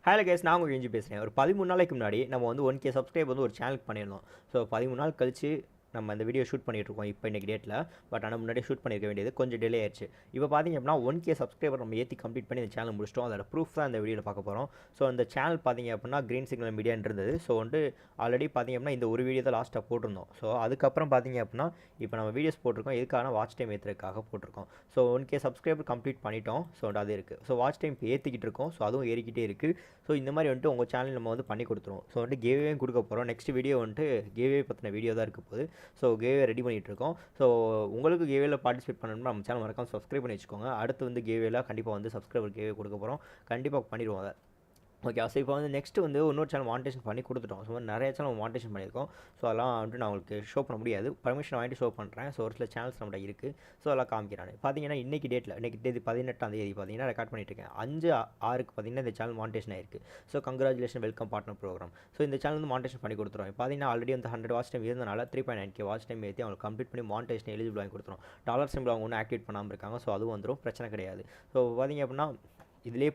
Hello case, நான் உங்கள் கெஞ்சி பேசுகிறேன். ஒரு 13 நாளைக்கு முன்னாடி நம்ம வந்து 1K சப்ஸ்கிரைப் வந்து ஒரு சேனலுக்கு பண்ணியிருந்தோம். ஸோ 13 நாள் கழிச்சு நம்ம அந்த வீடியோ ஷூட் பண்ணிகிட்ருக்கோம் இப்போ இன்றைக்கி டேட்டில். பட் ஆனால் முன்னாடியே ஷூட் பண்ணியிருக்க வேண்டியது கொஞ்சம் டிலே ஆயிடுச்சு. இப்போ பார்த்திங்க அப்படின்னா 1K சப்ஸ்கிரைபர் நம்ம ஏற்றி கம்ப்ளீட் பண்ணி இந்த சேனல் முடிச்சிட்டோம். அதோட ப்ரூஃப் தான் இந்த வீடியோவில் பார்க்க போகிறோம். ஸோ அந்த சேனல் பார்த்திங்க அப்படின்னா க்ரீன் சிக்னல் மீடியான்னு இருந்தது. ஸோ வந்து ஆல்ரெடி பார்த்திங்க அப்படின்னா இந்த ஒரு வீடியோ தான் லாஸ்ட்டாக போட்டிருந்தோம். ஸோ அதுக்கப்புறம் பார்த்திங்க அப்படின்னா இப்போ நம்ம வீடியோஸ் போட்டிருக்கோம். எதுக்கான வாட்ச் டைம் ஏற்றுறதுக்காக போட்டிருக்கோம். ஸோ 1K சப்ஸ்கிரைபர் கம்ப்ளீட் பண்ணிட்டோம். ஸோ அது இருக்குது. ஸோ வாட்ச் டைம் இப்போ ஏற்றிக்கிட்டு இருக்கோம். ஸோ அதுவும் ஏறிக்கிட்டே இருக்குது. ஸோ இந்த மாதிரி வந்துட்டு உங்கள் சேனல் நம்ம வந்து பண்ணி கொடுத்துருவோம். ஸோ வந்துட்டு கேவேயும் கொடுக்க போகிறோம். நெக்ஸ்ட் வீடியோ வந்துட்டு கேவே பற்றின வீடியோ தான் இருக்க போகுது. ஸோ கேவே ரெடி பண்ணிகிட்ருக்கோம். ஸோ உங்களுக்கு கேவேல பார்ட்டிசிபேட் பண்ணணும்னா நம்ம சேனல் மறக்காம சப்ஸ்கிரைப் பண்ணி வச்சுக்கோங்க. அடுத்து வந்து கேவேல கண்டிப்பாக வந்து சப்ஸ்கிரைபர் கேவே கொடுக்க போகிறோம். கண்டிப்பாக பண்ணிடுவோம் அதை. ஓகே. ஸோ இப்போ வந்து நெக்ஸ்ட் வந்து இன்னொரு சேனல் மானிட்டேஷன் பண்ணி கொடுத்துட்டோம். ஸோ நிறைய சேனல் மானிட்டேஷன் பண்ணியிருக்கோம். ஸோ அதெல்லாம் வந்துட்டு நான் உங்களுக்கு ஷோ பண்ண முடியாது. பர்மிஷன் வாங்கிட்டு ஷோ பண்ணுறேன். ஸோ ஒரு சில சேனல்ஸ் நம்மகிட்ட இருக்குது. ஸோ அதெல்லாம் காமிக்கிறானு பார்த்தீங்கன்னா இன்றைக்கி டேட்டில் இன்றைக்கி தேதி 18ஆம் தேதி பார்த்தீங்கன்னா ரெக்கார்ட் பண்ணிட்டுருக்கேன். 5/6க்கு பார்த்தீங்கன்னா இந்த சேனல் மானிட்டேஷன் ஆயிருக்கு. So congratulation, welcome partner programme. So இந்த சேனல் வந்து மானிட்டேஷன் பண்ணி கொடுத்துருவோம். பார்த்தீங்கன்னா ஆல்ரெடி வந்து 100 வாட்ச் டைம் இருந்தனால 3.9K வாட்ச் டைம் ஏற்றி அவங்களுக்கு கம்ப்ளீட் பண்ணி மானிட்டேஷன் எலிஜிபிள் வாங்கி கொடுத்துரும். டாலர் சிம்பிள் அவங்க ஒன்றும் ஆக்டிவேட் பண்ணாமல் இருக்காங்க. ஸோ அதுவும் வந்துடும், பிரச்சனை கிடையாது. ஸோ பார்த்தீங்க அப்படின்னா இதுவே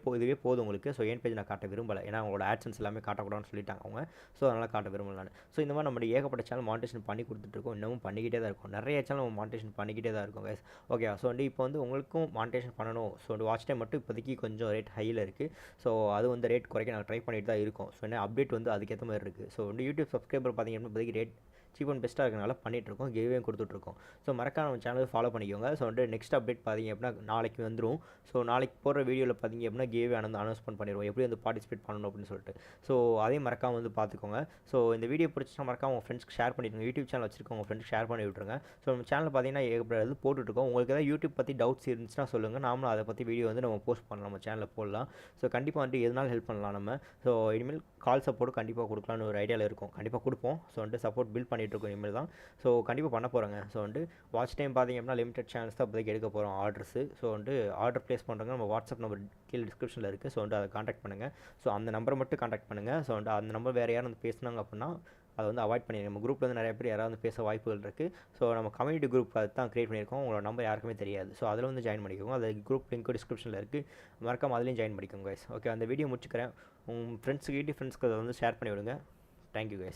போதும் உங்களுக்கு. ஸோ என் பேஜ் நான் காட்ட விரும்பலை. ஏன்னா அவங்களோட ஆட்சன்ஸ் எல்லாமே காட்டக்கூடாதுன்னு சொல்லிட்டாங்க அவங்க. ஸோ அதனால் காட்ட விரும்பல நான். ஸோ இந்த மாதிரி நம்ம ஏகப்பட்ட சேனல் மானிட்டேஷன் பண்ணி கொடுத்துட்ருக்கோம். இன்னமும் பண்ணிக்கிட்டே தான் இருக்கும். நிறைய சேனல் நம்ம மானிட்டேஷன் பண்ணிக்கிட்டே தான் இருக்கும் கைஸ். ஓகே. ஸோ வந்து இப்போ வந்து உங்களுக்கும் மானிட்டேஷன் பண்ணணும். ஸோ வந்து வாட்ச் டைம் மட்டும் இப்போதைக்கு கொஞ்சம் ரேட் ஹையில் இருக்குது. ஸோ அது வந்து ரேட் குறைக்க நாங்கள் ட்ரை பண்ணிட்டு தான் இருக்கோம். ஸோ என்ன அப்டேட் வந்து அதுக்கேற்ற மாதிரி இருக்குது. ஸோ வந்து யூடியூப் சப்ஸ்கிரைபர் பார்த்தீங்கன்னா இப்போதைக்கு ரேட் சீப் அண்ட் பெஸ்ட்டாக இருக்கனால பண்ணிகிட்ருக்கோம். கேவேயும் கொடுத்துட்ருக்கோம். ஸோ மறக்காம நம்ம சேனலை ஃபாலோ பண்ணிக்கோங்க. ஸோ வந்து நெக்ஸ்ட் அப்டேட் பார்த்திங்க அப்படின்னா நாளைக்கு வந்துடும். ஸோ நாளைக்கு போகிற வீடியோவில் பார்த்திங்க அப்படின்னா கேவே அனௌன்ஸ்மெண்ட் பண்ணிடுவோம் எப்படி வந்து பார்ட்டிசிபேட் பண்ணணும் அப்படின்னு சொல்லிட்டு. ஸோ அதையும் மறக்காமல் வந்து பார்த்துக்கோங்க. ஸோ இந்த வீடியோ பிடிச்சினா மறக்காம உங்கள் ஃப்ரெண்ட்ஸ்க்கு ஷேர் பண்ணிவிடுங்க. யூடியூப் சேனல் வச்சிருக்கோம் உங்கள் ஃப்ரெண்ட்ஸ்க்கு ஷேர் பண்ணி விட்டுருங்க. ஸோ நம்ம சேனல் பார்த்திங்கன்னா ஏகப்பட்டது போட்டுட்ருக்கோம். உங்களுக்கு ஏதாவது யூடியூப் பற்றி டவுட்ஸ் இருந்துச்சுன்னா சொல்லுங்கள். நாமளும் அதை பற்றி வீடியோ வந்து நம்ம போஸ்ட் பண்ணலாம், நம்ம சேனலில் போடலாம். ஸோ கண்டிப்பாக வந்துட்டு எதுனாலும் ஹெல்ப் பண்ணலாம் நம்ம. ஸோ இனிமேல் கால் சப்போர்ட் கண்டிப்பாக கொடுக்கலான்னு ஒரு ஐடியாவில் இருக்கும். கண்டிப்பாக கொடுப்போம். ஸோ வந்துட்டு சப்போர்ட் பில்ட் பண்ணிகிட்ருக்கோம் இனிமேல் தான். ஸோ கண்டிப்பாக பண்ண போகிறோங்க. ஸோ வந்து வாட்ச் டைம் பார்த்திங்க அப்படின்னா லிமிடெட் சேனல்ஸ் தான் இப்போதைக்கு எடுக்க போகிறோம் ஆர்டர்ஸு. ஸோ வந்து ஆர்டர் ப்ளேஸ் பண்ணுறவங்க நம்ம வாட்ஸ்அப் நம்பர் கீழே டிஸ்கிரிப்ஷனில் இருக்குது. ஸோ வந்து அதை காண்டாக்ட் பண்ணுங்கள். ஸோ அந்த நம்பரை மட்டும் காண்டாக்ட் பண்ணுங்கள். ஸோ வந்து அந்த நம்பர் வேறு யாரும் வந்து பேசுனாங்க அப்படின்னா அதை வந்து அவாய்ட் பண்ணிடுங்க. நம்ம குரூப்பில் வந்து நிறைய பேர் யாராவது வந்து பேச வாய்ப்புகள் இருக்குது. ஸோ நம்ம கம்யூனிட்டி குரூப் அது தான் க்ரியேட் பண்ணியிருக்கோம். உங்களோட நம்பர் யாருக்குமே தெரியாது. ஸோ அதில் வந்து ஜாயின் பண்ணிக்கோங்க. அது குரூப் லிங்க் டிஸ்கிரிப்ஷனில் இருக்குது. மறக்காம அதுலேயும் ஜாயின் பண்ணிக்கோங்க கைஸ். ஓகே. அந்த வீடியோ முடிச்சுக்கிறேன். உங்கள் ஃப்ரெண்ட்ஸ்க்கு அதை வந்து ஷேர் பண்ணி விடுங்க. Thank you guys.